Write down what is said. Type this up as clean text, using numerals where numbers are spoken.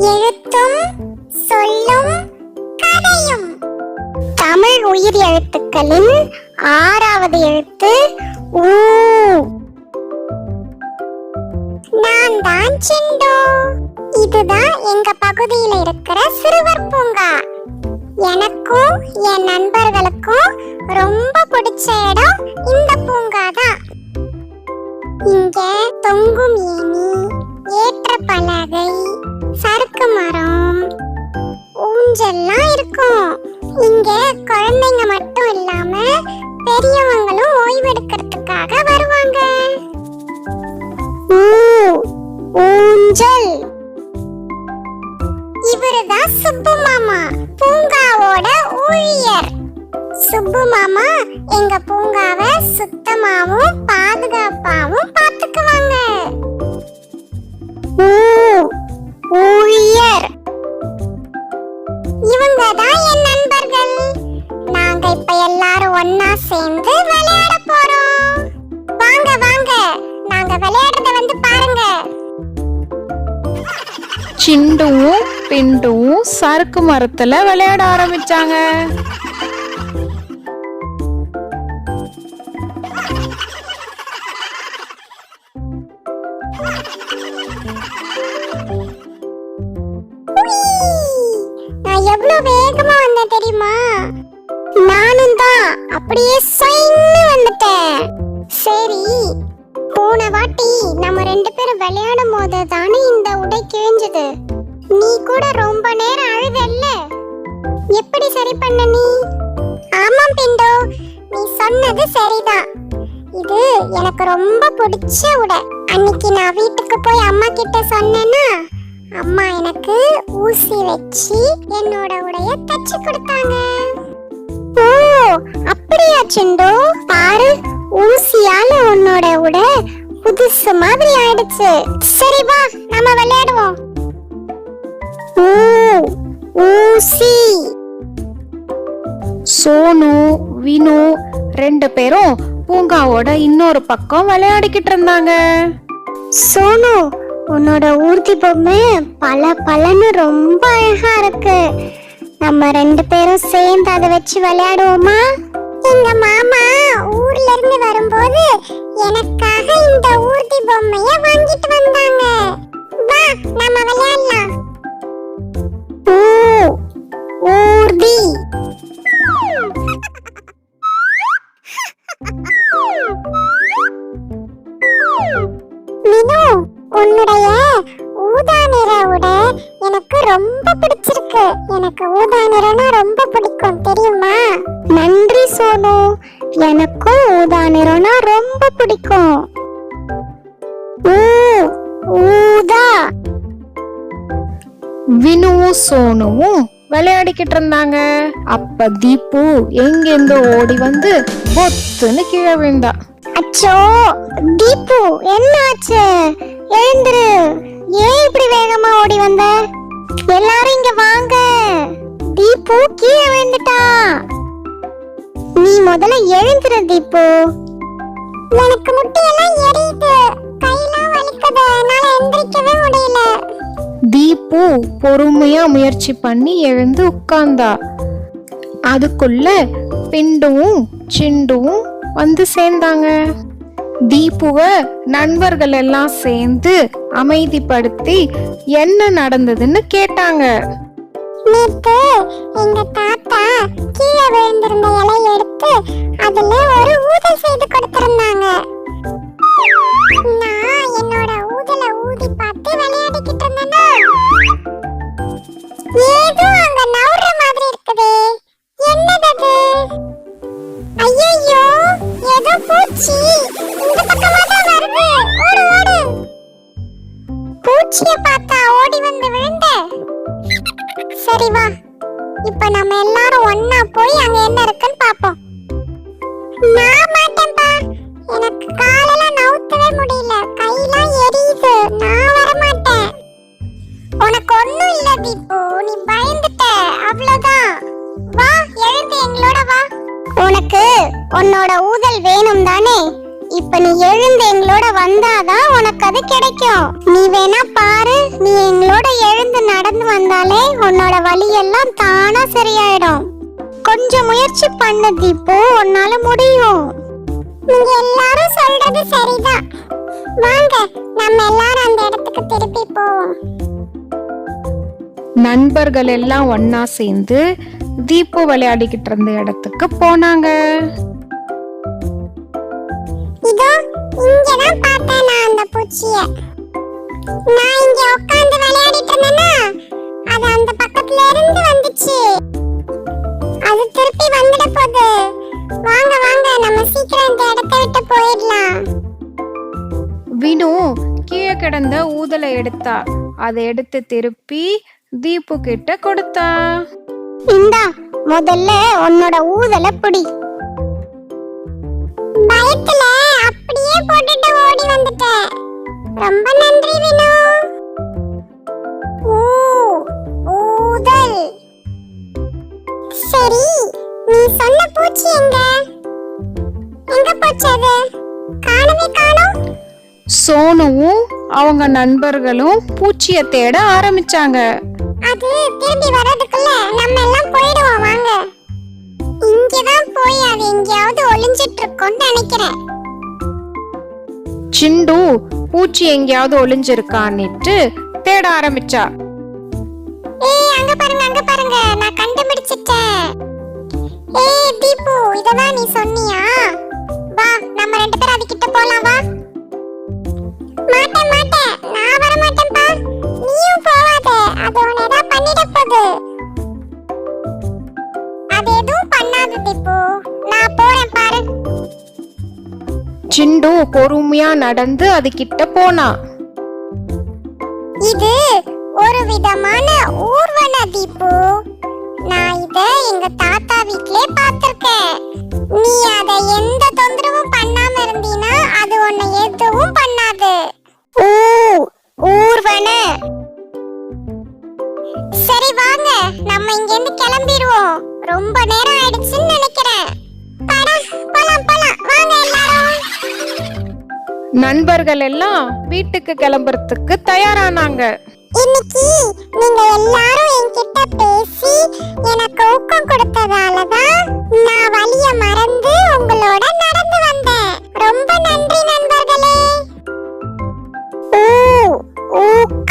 எழுத்தும் சொல்லும் கதையும். தமிழ் உயிர் எழுத்துக்களின் 6வது எழுத்து ஊ. நான் தான் சிண்டு. இதுதான் எங்க பகுதியில இருக்கிற சிறுவர் பூங்கா. எனக்கும் என் நண்பர்களுக்கும் ரொம்ப பிடிச்ச இடம் இந்த பூங்கா தான். இங்க தொங்கும் ஏணி, ஏற்ற பலகை, சறுக்கு மரம், ஊஞ்சல்லாம் இருக்கும். இங்க குழந்தைங்க மட்டும் இல்லாம பெரியவங்களும் ஓய்வெடுக்கிறதுக்காக வருவாங்க. ஊஞ்சல். இவருதான் சுப்பு மாமா, பூங்காவோட ஊழியர். சுப்பு மாமா எங்க பூங்காவை சுத்தமாவும் பாதுகாப்பாவும் பாத்துக்குவாங்க. ஊழியர். இவங்க தான் என் நண்பர்கள். நாங்க இப்ப எல்லாரும் ஒன்னா சேர்ந்து விளையாட போறோம். வாங்க வாங்க, நாங்க விளையாடுறத வந்து பாருங்க. சிண்டுவும் பிண்டுவும் சறுக்கு மரத்துல விளையாட ஆரம்பிச்சாங்க. நான் எவ்வளவு வேகமா வந்தேன் தெரியுமா? நானும் தான் அப்படியே சைன்னு வந்துட்டேன். சரி, போன வாட்டி நம்ம 2 பேரும் விளையாடும் போது தானே இந்த உடை கிழிஞ்சது. நீ கூட ரொம்ப நேரம் அழுதல்ல, எப்படி சரி பண்ண நீ? ஆமாம் பிண்டு, நீ சொன்னது சரிதான். இது எனக்கு ரொம்ப பிடிச்ச உடை. அன்னைக்கு நான் வீட்டுக்கு போய் அம்மா கிட்ட சொன்னேன்னா, அம்மா எனக்கு ஊசி வச்சு என்னோட உடைய தச்சு கொடுத்தாங்க. ஓ அப்படியா சிண்டு? பாரு, ஊசியால உன்னோட உடை புதுசு மாதிரி ஆயிடுச்சு. சரி வா, நம்ம விளையாடுவோம். ஊசி. சோனு வினு 2 பேரும் பூங்காவோட இன்னொரு பக்கம் விளையாடிக்கிட்டு இருந்தாங்க. சோனு, உன்னோட ஊர்தி பொம்மை பல பலன்னு ரொம்ப அழகா இருக்கு. நம்ம 2 பேரும் சேர்ந்து அதை வச்சு விளையாடுவோமா? எங்க மாமா ஊர்ல இருந்து வரும்போது எனக்காக இந்த ஊர்தி பொம்மைய வாங்கிட்டு வந்தாங்க. வா, நம்ம விளையாடலாம். ஊர்தி. வினு, உன்னுடைய ஊதா நிற உடை எனக்கு ரொம்ப பிடிச்சிருக்கு. எனக்கு ஊதா நிறம்னா ரொம்ப பிடிக்கும், தெரியுமா? நன்றி சோனு, எனக்கும் ஊதா நிறம்னா ரொம்ப பிடிக்கும். ஊதா. வினுவும் சோனுவும் விளையாடிக்கிட்டு இருந்தாங்க. அப்ப தீபு எங்கெந்தோ ஓடி வந்து பொத்துன்னு கீழே விழுந்தா. அச்சோ தீபு, என்னாச்சு? எழுந்துரு. ஏன் இப்படி வேகமா ஓடி வந்த? எல்லாரும் இங்க வாங்க. தீபு கீழே விழுந்துட்டா. நீ முதல்ல எழுந்துரு தீபு. எனக்கு முட்டியெல்லாம் எரியுது, கையெல்லாம் வலிக்குது, என்னால எந்திரிக்கவே முடியல. தீபு பொறுமையா முயற்சி பண்ணி எழுந்து உட்கார்ந்தா. அதுக்குள்ள பிண்டுவும் சிண்டுவும் வந்து சேர்ந்தாங்க. தீபுவ நண்பர்கள் எல்லாம் சேர்ந்து அமைதிப்படுத்தி என்ன நடந்ததுன்னு கேட்டாங்க. நேத்து எங்க தாத்தா கீழே விழுந்திருந்த இலையை எடுத்து அதுல ஒரு ஊதல் செய்து கொடுத்திருந்தாங்க. நான் என்னோட ஊதலை ஊதி பார்த்து விளையாடிக்கிட்டு இருந்தேனா, ஏதோ அங்க நவுற மாதிரி இருக்குதே, என்னது? ஐயோ, ஏதோ பூச்சி இந்த பக்கமா தான் வருது. ஓடு ஓடு. பூச்சியை பார்த்தா ஓடி வந்து விழுந்த. சரி வா, இப்ப நம்ம எல்லாரும் ஒண்ணா போய் அங்க என்ன இருக்குன்னு பாப்போம். நான் மாட்டேன்பா, எனக்கு காலெல்லாம் நவுத்தவே முடியல, கையெல்லாம் எரியுது, நான் வர மாட்டேன். உனக்கு ஒண்ணும் இல்ல தீபு, நீ பயந்துட்ட, அவ்வளவுதான். வா, எழுந்து எங்களோட வா. உனக்கு உன்னோட ஊதல் வேணும் தானே? இப்ப நீ எழுந்து எங்களோட வந்தாதான் உனக்கு அது கிடைக்கும். நீ வேணா பாரு, நீ எங்களோட எழுந்து நட உன்னோட வலி எல்லாம் தானா சரியாயிடும். கொஞ்சம் முயற்சி பண்ணு தீபு, உன்னால முடியும். நீங்க எல்லாரும் சொல்றது சரிதான். வாங்க நம்ம எல்லாரும் அந்த இடத்துக்கு திருப்பி போவோம். நண்பர்கள் எல்லாம் ஒன்னா சேர்ந்து தீபு விளையாடிக்கிட்டு இருந்த இடத்துக்கு போனாங்க. இதோ இங்கதான் பார்த்தேன் நான் அந்த பூச்சிய. நான் இங்க உட்கார்ந்து விளையாடிட்டு இருந்தேனா, அது அந்த பக்கத்துல இருந்து வந்துச்சு. அது திருப்பி வந்துட போகுது. வாங்க வாங்க நம்ம சீக்கிரம் இந்த இடத்தை விட்டு போயிடலாம். வினு கீழே கிடந்த ஊதலை எடுத்தா. அதை எடுத்து திருப்பி தீபு கிட்ட கொடுத்தா. இந்தா முதல்ல உன்னோட ஊதலை பிடி. பயத்துல அப்படியே போட்டுட்டு ஓடி வந்துட்டேன். ரொம்ப நன்றி வினு. ஊதல். சரி, நீ சொன்ன பூச்சி எங்க போச்சு? அது காணவே காணோம். சோனுவும் அவங்க நண்பர்களும் பூச்சிய தேட ஆரம்பிச்சாங்க. அது திரும்பி வர்றதுக்குள்ள நம்ம எல்லாம் போயிடுவோம். வாங்க, இங்கதான் போய் அது எங்கேயாவது ஒளிஞ்சிட்டு இருக்கும்னு நினைக்கிறேன். சிண்டு பூச்சி எங்கேயாவது ஒளிஞ்சிருக்கான்னுட்டு தேட ஆரம்பிச்சா. ஏய் அங்க பாருங்க, நான் கண்டுபிடிச்சிட்டேன். ஏய் தீபு, இததான் நீ சொன்னியா? வா நம்ம ரெண்டு பேரும் அதுகிட்ட போலாம். வா. மாட்டேன், நான் வர மாட்டேன்பா. நீயும் போவாத, அது உன்னை ஏதாவது பண்ணிட போகுது. அது எதுவும் பண்ணாது தீபு, நான் போறேன் பாரு. சிண்டு பொறுமையா நடந்து அது கிட்ட போனா. இது ஒரு விதமான ஊர்வன தீபு. நான் இத எங்க தாத்தா வீட்லயே பார்த்திருக்கேன். நீ அத எந்த தொந்தரவும் பண்ணாம இருந்தீனா அது உன்னை எதுவும் பண்ணாது. ஊர்வன. சரி வாங்க நம்ம இங்க இருந்து கிளம்பிடுவோம். ரொம்ப நேரம் ஆயிடுச்சுன்னு நினைக்கிறேன். போலாம் வாங்க எல்லாரும். நண்பர்கள் எல்லாம் வீட்டுக்கு கிளம்புறதுக்கு தயாரானாங்க. இன்னைக்கு நீங்க எல்லாரும் என்கிட்ட பேசி எனக்கு ஊக்கம் கொடுத்ததாலதான் நான் வலிய மறந்து உங்களோட நடந்து வந்தேன். ரொம்ப நன்றி நண்பர்களே. ஊக்கம்